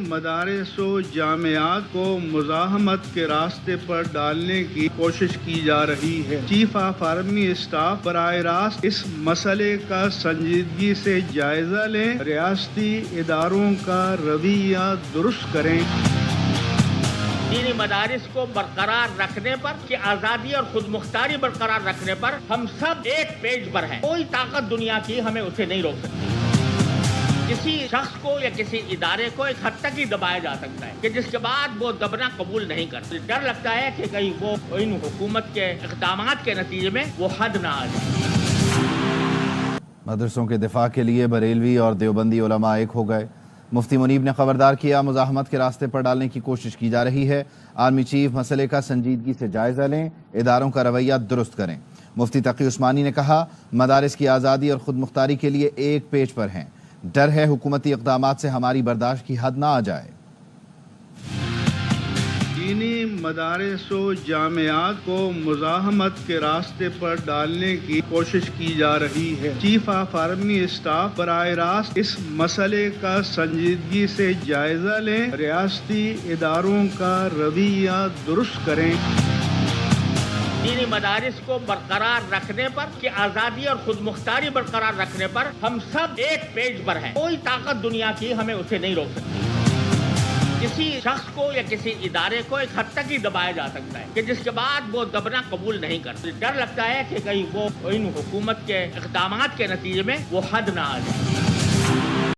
مدارس و جامعات کو مزاحمت کے راستے پر ڈالنے کی کوشش کی جا رہی ہے۔ چیف آف آرمی اسٹاف براہ راست اس مسئلے کا سنجیدگی سے جائزہ لیں، ریاستی اداروں کا رویہ درست کریں۔ دینی مدارس کو برقرار رکھنے پر، کہ آزادی اور خود مختاری برقرار رکھنے پر ہم سب ایک پیج پر ہیں۔ کوئی طاقت دنیا کی ہمیں اسے نہیں روک سکتی۔ کسی شخص کو یا کسی ادارے کو ایک حد تک ہی دبایا جا سکتا ہے کہ جس کے بعد وہ دبنا قبول نہیں کرتے۔ ڈر لگتا ہے کہ کہیں وہ ان حکومت کے اقدامات کے نتیجے میں وہ حد نہ آ جائے۔ مدرسوں کے دفاع کے لیے بریلوی اور دیوبندی علماء ایک ہو گئے۔ مفتی منیب نے خبردار کیا، مزاحمت کے راستے پر ڈالنے کی کوشش کی جا رہی ہے۔ آرمی چیف مسئلے کا سنجیدگی سے جائزہ لیں، اداروں کا رویہ درست کریں۔ مفتی تقی عثمانی نے کہا، مدارس کی آزادی اور خود مختاری کے لیے ایک پیج پر ہیں۔ ڈر ہے حکومتی اقدامات سے ہماری برداشت کی حد نہ آ جائے۔ دینی مدارس و جامعات کو مزاحمت کے راستے پر ڈالنے کی کوشش کی جا رہی ہے۔ چیف آف آرمی اسٹاف براہ راست اس مسئلے کا سنجیدگی سے جائزہ لیں، ریاستی اداروں کا رویہ درست کریں۔ دینی مدارس کو برقرار رکھنے پر، کہ آزادی اور خود مختاری برقرار رکھنے پر ہم سب ایک پیج پر ہیں۔ کوئی طاقت دنیا کی ہمیں اسے نہیں روک سکتی۔ کسی شخص کو یا کسی ادارے کو ایک حد تک ہی دبایا جا سکتا ہے کہ جس کے بعد وہ دبنا قبول نہیں کرتے۔ ڈر لگتا ہے کہ کہیں وہ ان حکومت کے اقدامات کے نتیجے میں وہ حد نہ آ جائے۔